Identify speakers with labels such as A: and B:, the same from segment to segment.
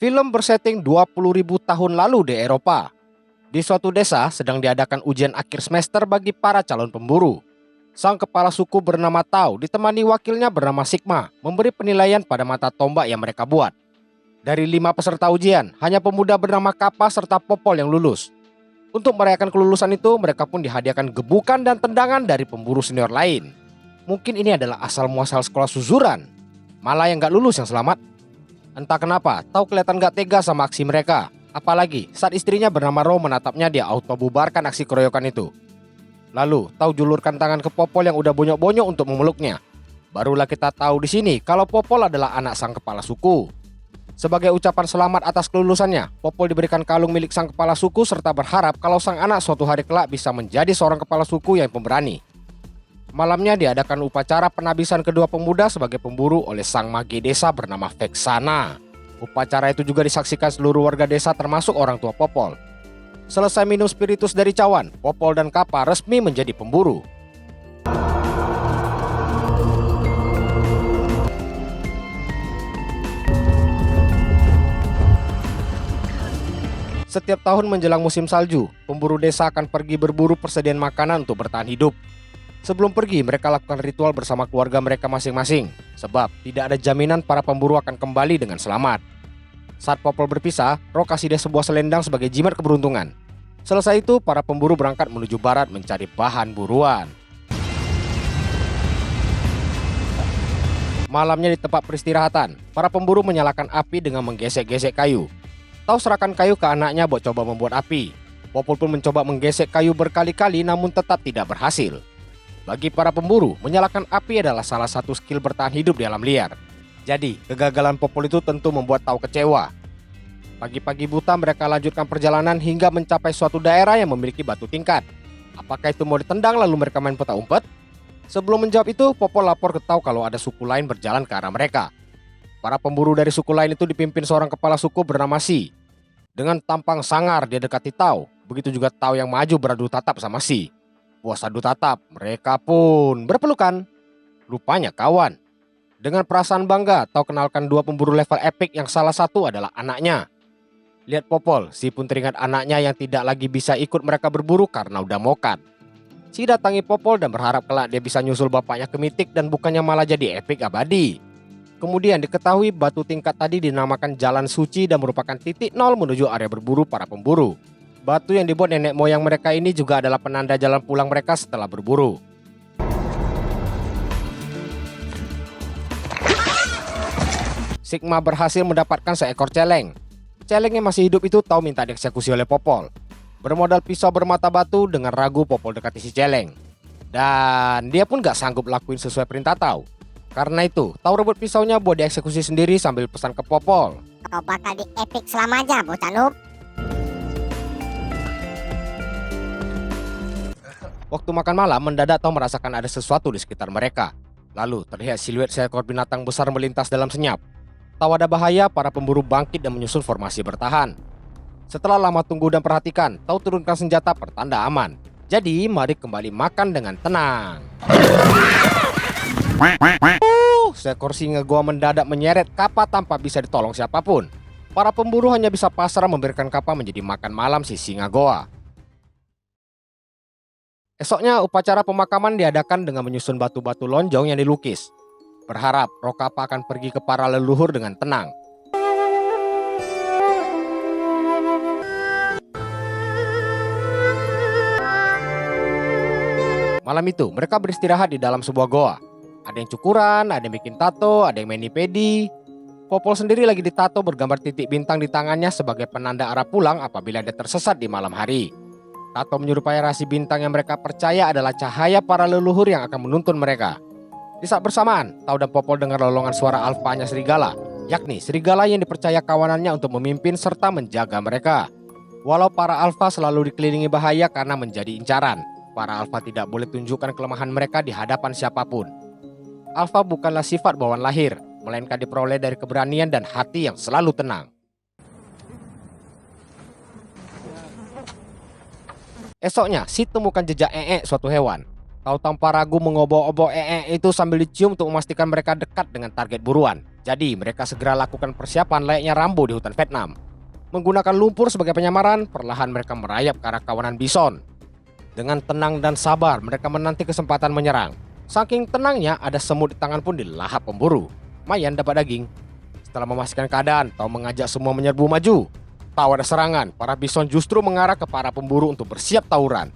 A: Film bersetting 20.000 tahun lalu di Eropa. Di suatu desa sedang diadakan ujian akhir semester bagi para calon pemburu. Sang kepala suku bernama Tau ditemani wakilnya bernama Sigma memberi penilaian pada mata tombak yang mereka buat. Dari 5 peserta ujian, hanya pemuda bernama Kappa serta Popol yang lulus. Untuk merayakan kelulusan itu, mereka pun dihadiahkan gebukan dan tendangan dari pemburu senior lain. Mungkin ini adalah asal muasal sekolah suzuran. Malah yang gak lulus yang selamat. Entah kenapa, Tau kelihatan gak tega sama aksi mereka. Apalagi saat istrinya bernama Ro menatapnya, dia auto bubarkan aksi keroyokan itu. Lalu Tau julurkan tangan ke Popol yang udah bonyok-bonyok untuk memeluknya. Barulah kita tahu di sini kalau Popol adalah anak sang kepala suku. Sebagai ucapan selamat atas kelulusannya, Popol diberikan kalung milik sang kepala suku serta berharap kalau sang anak suatu hari kelak bisa menjadi seorang kepala suku yang pemberani. Malamnya diadakan upacara penabisan kedua pemuda sebagai pemburu oleh sang mage desa bernama Vexana. Upacara itu juga disaksikan seluruh warga desa termasuk orang tua Popol. Selesai minum spiritus dari cawan, Popol dan Kappa resmi menjadi pemburu. Setiap tahun menjelang musim salju, pemburu desa akan pergi berburu persediaan makanan untuk bertahan hidup. Sebelum pergi, mereka lakukan ritual bersama keluarga mereka masing-masing, sebab tidak ada jaminan para pemburu akan kembali dengan selamat. Saat Popol berpisah, Ro kasih dia sebuah selendang sebagai jimat keberuntungan. Selesai itu, para pemburu berangkat menuju barat mencari bahan buruan. Malamnya di tempat peristirahatan, para pemburu menyalakan api dengan menggesek-gesek kayu. Tau serahkan kayu ke anaknya buat coba membuat api. Popol pun mencoba menggesek kayu berkali-kali namun tetap tidak berhasil. Bagi para pemburu, menyalakan api adalah salah satu skill bertahan hidup di alam liar. Jadi, kegagalan Popol itu tentu membuat Tau kecewa. Pagi-pagi buta mereka lanjutkan perjalanan hingga mencapai suatu daerah yang memiliki batu tingkat. Apakah itu mau ditendang lalu mereka main peta umpet? Sebelum menjawab itu, Popol lapor ke Tau kalau ada suku lain berjalan ke arah mereka. Para pemburu dari suku lain itu dipimpin seorang kepala suku bernama Si. Dengan tampang sangar dia dekati Tau. Begitu juga Tau yang maju beradu tatap sama Si. Puas adu tatap, mereka pun berpelukan. Rupanya kawan. Dengan perasaan bangga, Tau kenalkan dua pemburu level epic yang salah satu adalah anaknya. Lihat Popol, Si pun teringat anaknya yang tidak lagi bisa ikut mereka berburu karena udah mokat. Si datangi Popol dan berharap kelak dia bisa nyusul bapaknya ke mitik dan bukannya malah jadi epic abadi. Kemudian diketahui batu tingkat tadi dinamakan Jalan Suci dan merupakan titik nol menuju area berburu para pemburu. Batu yang dibuat nenek moyang mereka ini juga adalah penanda jalan pulang mereka setelah berburu. Sigma berhasil mendapatkan seekor celeng. Celeng yang masih hidup itu Tau minta dieksekusi oleh Popol. Bermodal pisau bermata batu, dengan ragu Popol dekati si celeng. Dan dia pun gak sanggup lakuin sesuai perintah Tau. Karena itu, Tau rebut pisaunya buat dieksekusi sendiri sambil pesan ke Popol.
B: Kau bakal di epic selamanya, bocah noob.
A: Waktu makan malam, mendadak Tau merasakan ada sesuatu di sekitar mereka. Lalu terlihat siluet seekor binatang besar melintas dalam senyap. Tahu ada bahaya, para pemburu bangkit dan menyusun formasi bertahan. Setelah lama tunggu dan perhatikan, Tau turunkan senjata pertanda aman. Jadi mari kembali makan dengan tenang. Seekor singa goa mendadak menyeret Kappa tanpa bisa ditolong siapapun. Para pemburu hanya bisa pasrah memberikan Kappa menjadi makan malam si singa goa. Esoknya upacara pemakaman diadakan dengan menyusun batu-batu lonjong yang dilukis. Berharap roh Kappa akan pergi ke para leluhur dengan tenang. Malam itu mereka beristirahat di dalam sebuah goa. Ada yang cukuran, ada yang bikin tato, ada yang mani-pedi. Popol sendiri lagi ditato bergambar titik bintang di tangannya sebagai penanda arah pulang apabila dia tersesat di malam hari. Tato menyerupai rasi bintang yang mereka percaya adalah cahaya para leluhur yang akan menuntun mereka. Di saat bersamaan, Tau dan Popol dengar lolongan suara alfanya serigala, yakni serigala yang dipercaya kawanannya untuk memimpin serta menjaga mereka. Walau para alfa selalu dikelilingi bahaya karena menjadi incaran, para alfa tidak boleh tunjukkan kelemahan mereka di hadapan siapapun. Alfa bukanlah sifat bawaan lahir, melainkan diperoleh dari keberanian dan hati yang selalu tenang. Esoknya, Si temukan jejak suatu hewan. Kau tanpa ragu mengobok-obok itu sambil dicium untuk memastikan mereka dekat dengan target buruan. Jadi mereka segera lakukan persiapan layaknya Rambo di hutan Vietnam. Menggunakan lumpur sebagai penyamaran, perlahan mereka merayap ke arah kawanan bison. Dengan tenang dan sabar mereka menanti kesempatan menyerang. Saking tenangnya ada semut di tangan pun dilahap pemburu. Mayan dapat daging. Setelah memastikan keadaan, Tao mengajak semua menyerbu maju. Tahu ada serangan, para bison justru mengarah ke para pemburu untuk bersiap tawuran.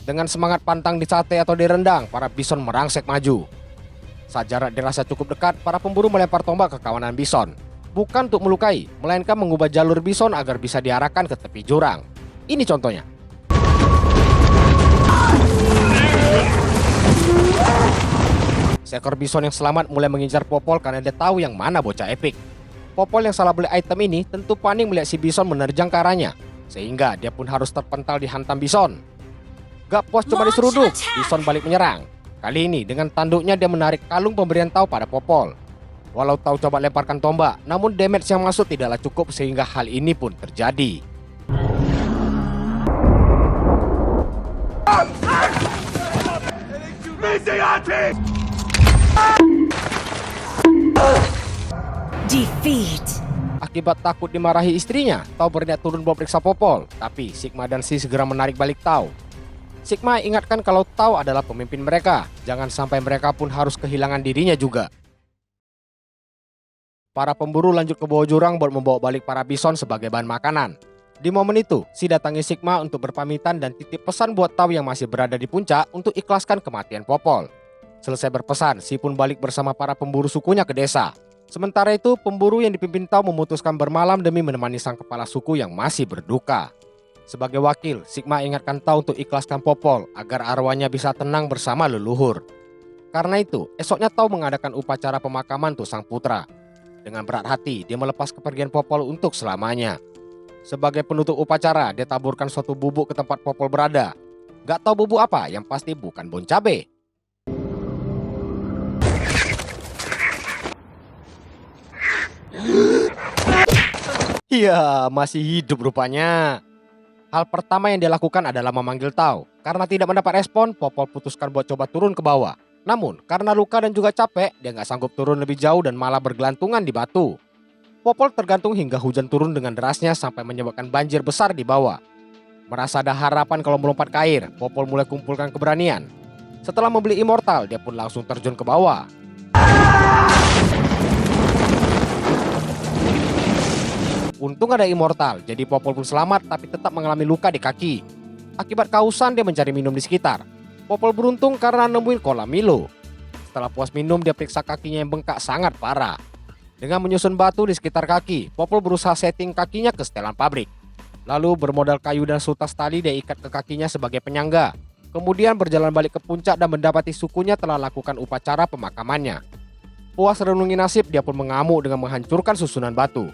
A: Dengan semangat pantang disate atau direndang, para bison merangsek maju. Saat jarak dirasa cukup dekat, para pemburu melempar tombak ke kawanan bison. Bukan untuk melukai, melainkan mengubah jalur bison agar bisa diarahkan ke tepi jurang. Ini contohnya. Seekor bison yang selamat mulai mengincar Popol karena dia tahu yang mana bocah epik. Popol yang salah beli item ini tentu panik melihat si bison menerjang ke arahnya, sehingga dia pun harus terpental dihantam bison. Gak puas cuma diseruduk, bison balik menyerang. Kali ini dengan tanduknya dia menarik kalung pemberian Tao pada Popol. Walau Tao coba lemparkan tombak, namun damage yang masuk tidaklah cukup sehingga hal ini pun terjadi.
C: Defeat.
A: Akibat takut dimarahi istrinya, Tao berniat turun buat periksa Popol. Tapi Sigma dan Si segera menarik balik Tao. Sigma ingatkan kalau Tao adalah pemimpin mereka. Jangan sampai mereka pun harus kehilangan dirinya juga. Para pemburu lanjut ke bawah jurang buat membawa balik para bison sebagai bahan makanan. Di momen itu, Si datangi Sigma untuk berpamitan dan titip pesan buat Tao yang masih berada di puncak untuk ikhlaskan kematian Popol. Selesai berpesan, Si pun balik bersama para pemburu sukunya ke desa. Sementara itu, pemburu yang dipimpin Tao memutuskan bermalam demi menemani sang kepala suku yang masih berduka. Sebagai wakil, Sigma ingatkan Tao untuk ikhlaskan Popol agar arwahnya bisa tenang bersama leluhur. Karena itu, esoknya Tao mengadakan upacara pemakaman untuk sang putra. Dengan berat hati, dia melepas kepergian Popol untuk selamanya. Sebagai penutup upacara, dia taburkan suatu bubuk ke tempat Popol berada. Gak tahu bubuk apa, yang pasti bukan bon cabe. Iya, masih hidup rupanya. Hal pertama yang dia lakukan adalah memanggil Tao. Karena tidak mendapat respon, Popol putuskan buat coba turun ke bawah. Namun, karena luka dan juga capek, dia nggak sanggup turun lebih jauh dan malah bergelantungan di batu. Popol tergantung hingga hujan turun dengan derasnya sampai menyebabkan banjir besar di bawah. Merasa ada harapan kalau melompat ke air, Popol mulai kumpulkan keberanian. Setelah membeli immortal, dia pun langsung terjun ke bawah. Untung ada immortal, jadi Popol pun selamat tapi tetap mengalami luka di kaki. Akibat kehausan dia mencari minum di sekitar. Popol beruntung karena nemuin kolam Milo. Setelah puas minum dia periksa kakinya yang bengkak sangat parah. Dengan menyusun batu di sekitar kaki, Popol berusaha setting kakinya ke setelan pabrik. Lalu bermodal kayu dan sutas tali dia ikat ke kakinya sebagai penyangga. Kemudian berjalan balik ke puncak dan mendapati sukunya telah lakukan upacara pemakamannya. Puas renungi nasib, dia pun mengamuk dengan menghancurkan susunan batu.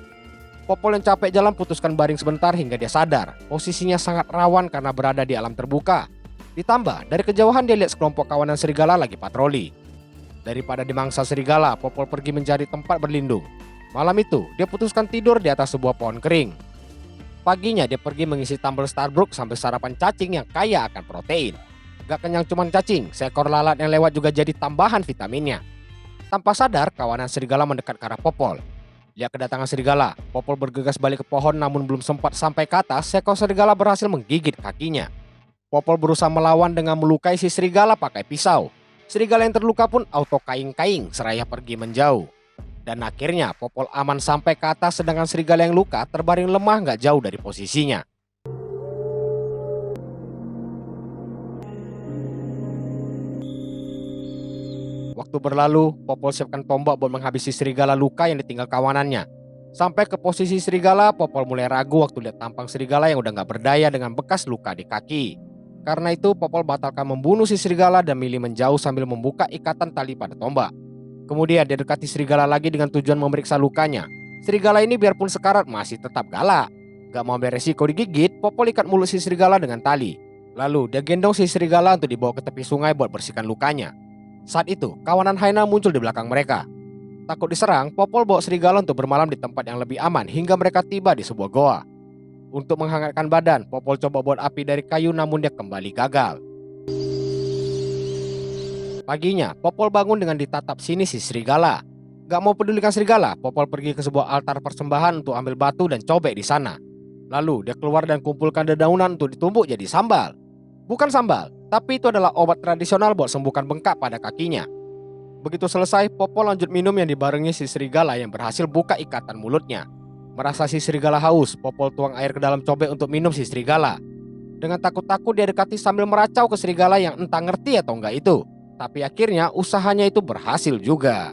A: Popol yang capek jalan putuskan baring sebentar hingga dia sadar. Posisinya sangat rawan karena berada di alam terbuka. Ditambah, dari kejauhan dia lihat sekelompok kawanan serigala lagi patroli. Daripada dimangsa serigala, Popol pergi mencari tempat berlindung. Malam itu, dia putuskan tidur di atas sebuah pohon kering. Paginya dia pergi mengisi tumbler Starbucks sambil sarapan cacing yang kaya akan protein. Gak kenyang cuman cacing, seekor lalat yang lewat juga jadi tambahan vitaminnya. Tanpa sadar, kawanan serigala mendekat ke arah Popol. Lihat kedatangan serigala, Popol bergegas balik ke pohon namun belum sempat sampai ke atas, seekor serigala berhasil menggigit kakinya. Popol berusaha melawan dengan melukai si serigala pakai pisau. Serigala yang terluka pun auto kaing-kaing seraya pergi menjauh. Dan akhirnya Popol aman sampai ke atas sedangkan serigala yang luka terbaring lemah gak jauh dari posisinya. Waktu berlalu, Popol siapkan tombak buat menghabisi serigala luka yang ditinggal kawanannya. Sampai ke posisi serigala, Popol mulai ragu waktu lihat tampang serigala yang udah gak berdaya dengan bekas luka di kaki. Karena itu, Popol batalkan membunuh si serigala dan milih menjauh sambil membuka ikatan tali pada tombak. Kemudian dia dekati serigala lagi dengan tujuan memeriksa lukanya. Serigala ini biarpun sekarat masih tetap galak. Gak mau beresiko digigit, Popol ikat mulut si serigala dengan tali. Lalu dia gendong si serigala untuk dibawa ke tepi sungai buat bersihkan lukanya. Saat itu, kawanan hyena muncul di belakang mereka. Takut diserang, Popol bawa serigala untuk bermalam di tempat yang lebih aman hingga mereka tiba di sebuah goa. Untuk menghangatkan badan, Popol coba buat api dari kayu namun dia kembali gagal. Paginya, Popol bangun dengan ditatap sini si serigala. Gak mau pedulikan serigala, Popol pergi ke sebuah altar persembahan untuk ambil batu dan cobek di sana. Lalu dia keluar dan kumpulkan dedaunan untuk ditumbuk jadi sambal. Bukan sambal, tapi itu adalah obat tradisional buat sembuhkan bengkak pada kakinya. Begitu selesai, Popol lanjut minum yang dibarengi si serigala yang berhasil buka ikatan mulutnya. Merasa si serigala haus, Popol tuang air ke dalam cobek untuk minum si serigala. Dengan takut-takut dia dekati sambil meracau ke serigala yang entah ngerti atau enggak itu. Tapi akhirnya usahanya itu berhasil juga.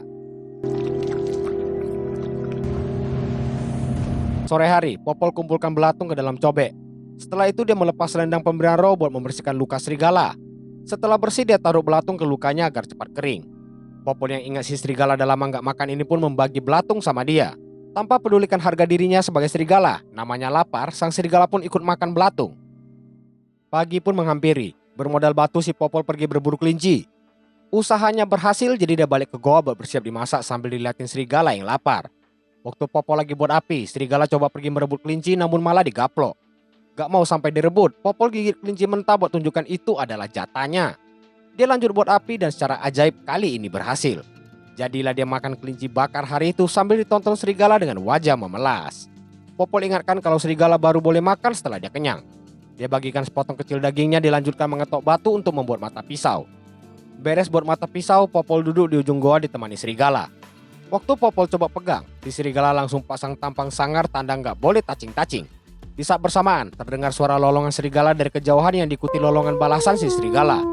A: Sore hari, Popol kumpulkan belatung ke dalam cobek. Setelah itu dia melepas selendang pemberian roh buat membersihkan luka serigala. Setelah bersih dia taruh belatung ke lukanya agar cepat kering. Popol yang ingat si serigala udah lama nggak makan ini pun membagi belatung sama dia. Tanpa pedulikan harga dirinya sebagai serigala, namanya lapar, sang serigala pun ikut makan belatung. Pagi pun menghampiri, bermodal batu si Popol pergi berburu kelinci. Usahanya berhasil jadi dia balik ke goa buat bersiap dimasak sambil diliatin serigala yang lapar. Waktu Popol lagi buat api, serigala coba pergi merebut kelinci namun malah digaplok. Gak mau sampai direbut, Popol gigit kelinci mentah buat tunjukkan itu adalah jatahnya. Dia lanjut buat api dan secara ajaib kali ini berhasil. Jadilah dia makan kelinci bakar hari itu sambil ditonton serigala dengan wajah memelas. Popol ingatkan kalau serigala baru boleh makan setelah dia kenyang. Dia bagikan sepotong kecil dagingnya, dilanjutkan mengetok batu untuk membuat mata pisau. Beres buat mata pisau, Popol duduk di ujung goa ditemani serigala. Waktu Popol coba pegang, si serigala langsung pasang tampang sangar tanda nggak boleh tacing-tacing. Di saat bersamaan, terdengar suara lolongan serigala dari kejauhan yang diikuti lolongan balasan si serigala.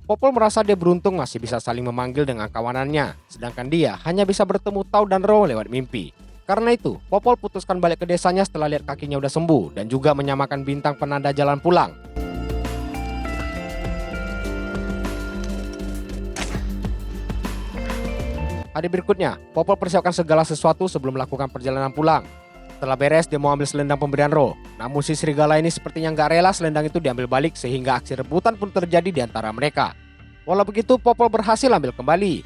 A: Popol merasa dia beruntung masih bisa saling memanggil dengan kawanannya, sedangkan dia hanya bisa bertemu Tau dan Ro lewat mimpi. Karena itu, Popol putuskan balik ke desanya setelah lihat kakinya udah sembuh dan juga menyamakan bintang penanda jalan pulang. Hari berikutnya, Popol persiapkan segala sesuatu sebelum melakukan perjalanan pulang. Setelah beres, dia mau ambil selendang pemberian roh. Namun si serigala ini sepertinya nggak rela selendang itu diambil balik sehingga aksi rebutan pun terjadi di antara mereka. Walau begitu, Popol berhasil ambil kembali.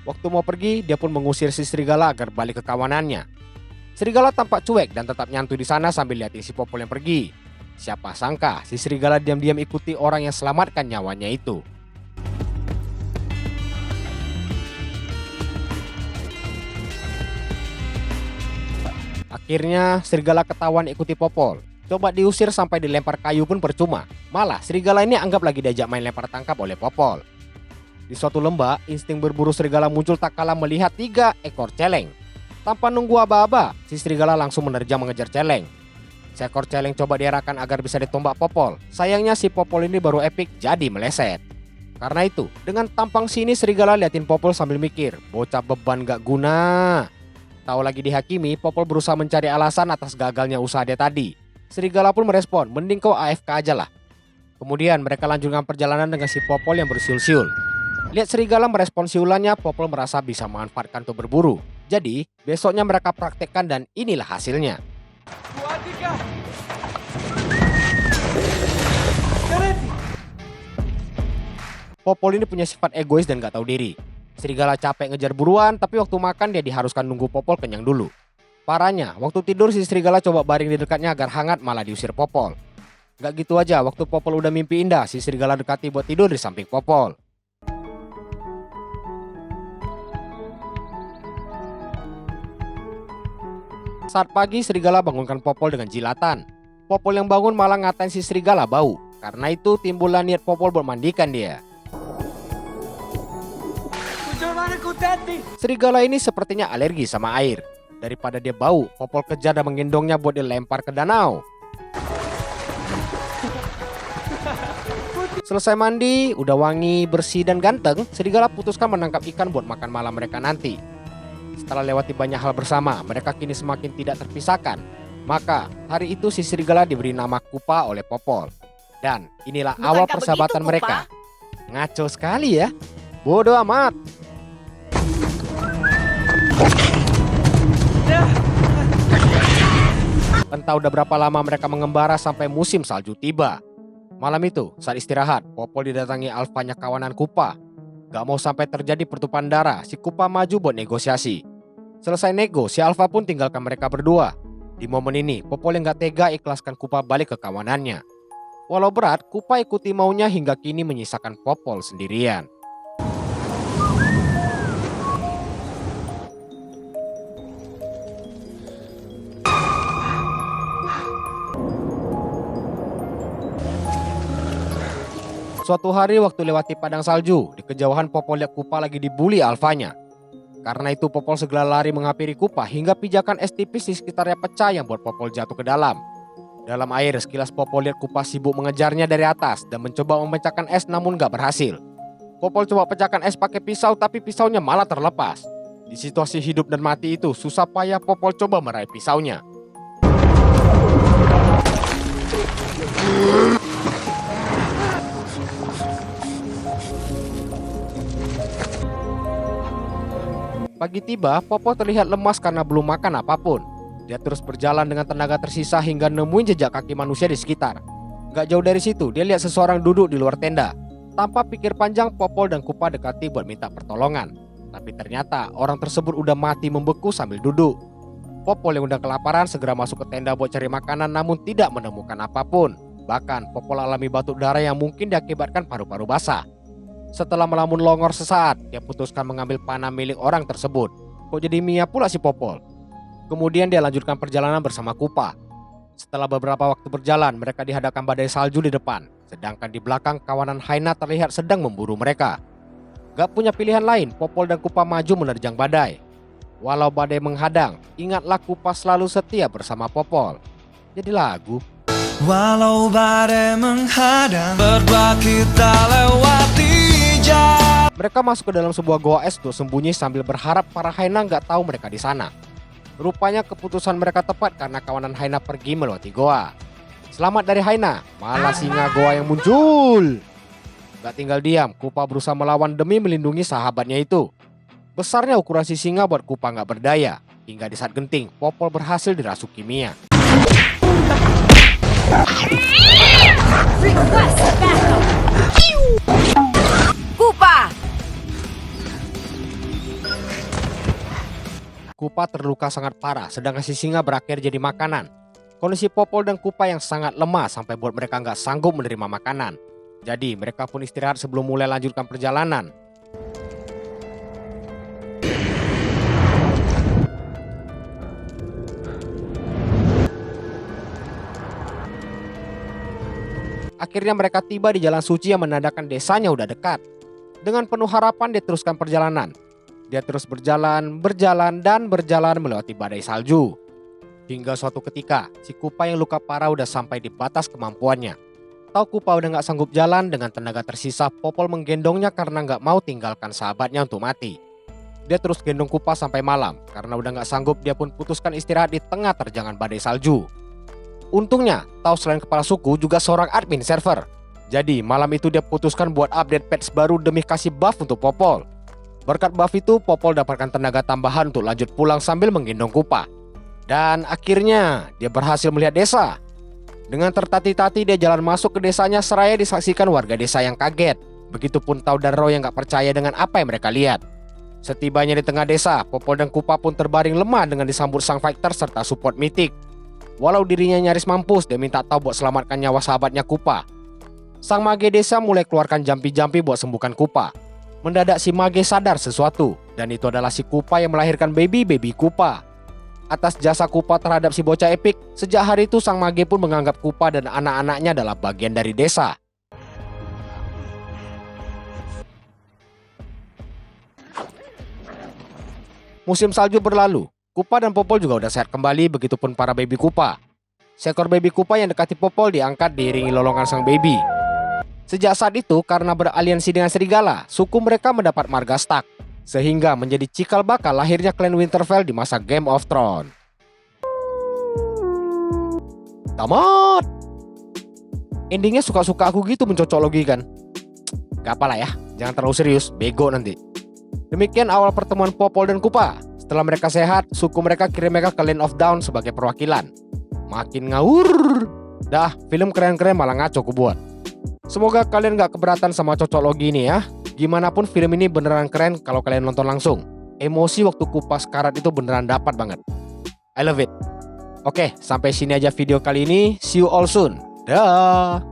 A: Waktu mau pergi, dia pun mengusir si serigala agar balik ke kawanannya. Serigala tampak cuek dan tetap nyantu di sana sambil liatin si Popol yang pergi. Siapa sangka si serigala diam-diam ikuti orang yang selamatkan nyawanya itu. Akhirnya serigala ketahuan ikuti Popol. Coba diusir sampai dilempar kayu pun percuma. Malah serigala ini anggap lagi diajak main lempar tangkap oleh Popol. Di suatu lembah, insting berburu serigala muncul tak kalah melihat 3 ekor celeng. Tanpa nunggu aba-aba, si serigala langsung menerjang mengejar celeng. Seekor celeng coba diarahkan agar bisa ditombak Popol. Sayangnya si Popol ini baru epic jadi meleset. Karena itu, dengan tampang sini serigala liatin Popol sambil mikir, bocah beban gak guna. Tahu lagi dihakimi, Popol berusaha mencari alasan atas gagalnya usaha dia tadi. Serigala pun merespon, mending kau AFK aja lah. Kemudian mereka lanjutkan perjalanan dengan si Popol yang bersiul-siul. Lihat serigala merespon siulannya, Popol merasa bisa memanfaatkan untuk berburu. Jadi, besoknya mereka praktekkan dan inilah hasilnya. 2, 3. Popol ini punya sifat egois dan gak tahu diri. Serigala capek ngejar buruan, tapi waktu makan dia diharuskan nunggu Popol kenyang dulu. Parahnya, waktu tidur si serigala coba baring di dekatnya agar hangat, malah diusir Popol. Gak gitu aja, waktu Popol udah mimpi indah, si serigala dekati buat tidur di samping Popol. Saat pagi, serigala bangunkan Popol dengan jilatan. Popol yang bangun malah ngatain si serigala bau. Karena itu timbullah niat Popol buat mandikan dia. Serigala ini sepertinya alergi sama air. Daripada dia bau, Popol kejar dan menggendongnya buat dilempar ke danau. Selesai mandi, udah wangi, bersih dan ganteng, serigala putuskan menangkap ikan buat makan malam mereka nanti. Setelah lewati banyak hal bersama, mereka kini semakin tidak terpisahkan. Maka, hari itu si serigala diberi nama Kupa oleh Popol. Dan inilah awal persahabatan mereka. Ngaco sekali ya. Bodoh amat. Entah udah berapa lama mereka mengembara sampai musim salju tiba. Malam itu, saat istirahat, Popol didatangi alfanya kawanan Kupa. Gak mau sampai terjadi pertumpahan darah, si Kupa maju buat negosiasi. Selesai nego, si alfa pun tinggalkan mereka berdua. Di momen ini, Popol yang gak tega ikhlaskan Kupa balik ke kawanannya. Walau berat, Kupa ikuti maunya hingga kini menyisakan Popol sendirian. Suatu hari waktu lewati padang salju, di kejauhan Popol lihat Kupa lagi dibully alfanya. Karena itu Popol segera lari menghampiri Kupa hingga pijakan es tipis di sekitarnya pecah yang buat Popol jatuh ke dalam. Dalam air, sekilas Popol lihat Kupa sibuk mengejarnya dari atas dan mencoba memecahkan es namun gak berhasil. Popol coba pecahkan es pakai pisau tapi pisaunya malah terlepas. Di situasi hidup dan mati itu, susah payah Popol coba meraih pisaunya. Pagi tiba, Popol terlihat lemas karena belum makan apapun. Dia terus berjalan dengan tenaga tersisa hingga nemuin jejak kaki manusia di sekitar. Gak jauh dari situ, dia lihat seseorang duduk di luar tenda. Tanpa pikir panjang, Popol dan Kupa dekati buat minta pertolongan. Tapi ternyata orang tersebut udah mati membeku sambil duduk. Popol yang udah kelaparan segera masuk ke tenda buat cari makanan namun tidak menemukan apapun. Bahkan Popol alami batuk darah yang mungkin diakibatkan paru-paru basah. Setelah melamun longor sesaat, dia putuskan mengambil panah milik orang tersebut. Kok jadi Mia pula si Popol? Kemudian dia lanjutkan perjalanan bersama Kupa. Setelah beberapa waktu berjalan, mereka dihadapkan badai salju di depan. Sedangkan di belakang kawanan Haina terlihat sedang memburu mereka. Gak punya pilihan lain, Popol dan Kupa maju menerjang badai. Walau badai menghadang, ingatlah Kupa selalu setia bersama Popol. Jadi lagu.
C: Walau badai menghadang, berdua kita lewati jalan.
A: Mereka masuk ke dalam sebuah goa es untuk sembunyi sambil berharap para Haina nggak tahu mereka di sana. Rupanya keputusan mereka tepat karena kawanan Haina pergi melewati goa. Selamat dari Haina, malah singa goa yang muncul. Gak tinggal diam, Kupa berusaha melawan demi melindungi sahabatnya itu. Besarnya ukuran si singa buat Kupa nggak berdaya. Hingga di saat genting, Popol berhasil dirasuki Mia. Kupa terluka sangat parah, sedangkan si singa berakhir jadi makanan. Kondisi Popol dan Kupa yang sangat lemah sampai buat mereka nggak sanggup menerima makanan. Jadi mereka pun istirahat sebelum mulai lanjutkan perjalanan. Akhirnya mereka tiba di jalan suci yang menandakan desanya udah dekat. Dengan penuh harapan dia teruskan perjalanan. Dia terus berjalan melewati badai salju. Hingga suatu ketika, si Kupa yang luka parah udah sampai di batas kemampuannya. Tahu Kupa udah gak sanggup jalan, dengan tenaga tersisa Popol menggendongnya karena gak mau tinggalkan sahabatnya untuk mati. Dia terus gendong Kupa sampai malam. Karena udah gak sanggup, dia pun putuskan istirahat di tengah terjangan badai salju. Untungnya, Tau selain kepala suku juga seorang admin server. Jadi malam itu dia putuskan buat update patch baru demi kasih buff untuk Popol. Berkat buff itu, Popol dapatkan tenaga tambahan untuk lanjut pulang sambil menggendong Kupa. Dan akhirnya dia berhasil melihat desa. Dengan tertati-tati dia jalan masuk ke desanya seraya disaksikan warga desa yang kaget. Begitupun Tau dan Roy yang gak percaya dengan apa yang mereka lihat. Setibanya di tengah desa, Popol dan Kupa pun terbaring lemah dengan disambut sang fighter serta support mitik. Walau dirinya nyaris mampus, dia minta Tau buat selamatkan nyawa sahabatnya Kupa. Sang mage desa mulai keluarkan jampi-jampi buat sembuhkan Kupa. Mendadak si mage sadar sesuatu, dan itu adalah si Kupa yang melahirkan baby Kupa. Atas jasa Kupa terhadap si bocah epik, sejak hari itu sang mage pun menganggap Kupa dan anak-anaknya adalah bagian dari desa. Musim salju berlalu, Kupa dan Popol juga udah sehat kembali, begitupun para baby Kupa. Seekor baby Kupa yang dekati Popol diangkat diiringi lolongan sang baby. Sejak saat itu, karena beraliansi dengan serigala, suku mereka mendapat marga Stark, sehingga menjadi cikal bakal lahirnya klan Winterfell di masa Game of Thrones. Tamat! Endingnya suka-suka aku gitu mencocoklogi kan? Gak apalah ya, jangan terlalu serius, bego nanti. Demikian awal pertemuan Popol dan Kupa. Setelah mereka sehat, suku mereka kirim mereka ke Land of Dawn sebagai perwakilan. Makin ngawur. Dah, film keren-keren malah ngaco ku buat. Semoga kalian gak keberatan sama cocoklogi ini ya. Gimana pun film ini beneran keren kalau kalian nonton langsung. Emosi waktu Kupa sekarat itu beneran dapat banget. I love it. Oke, sampai sini aja video kali ini. See you all soon. Dah.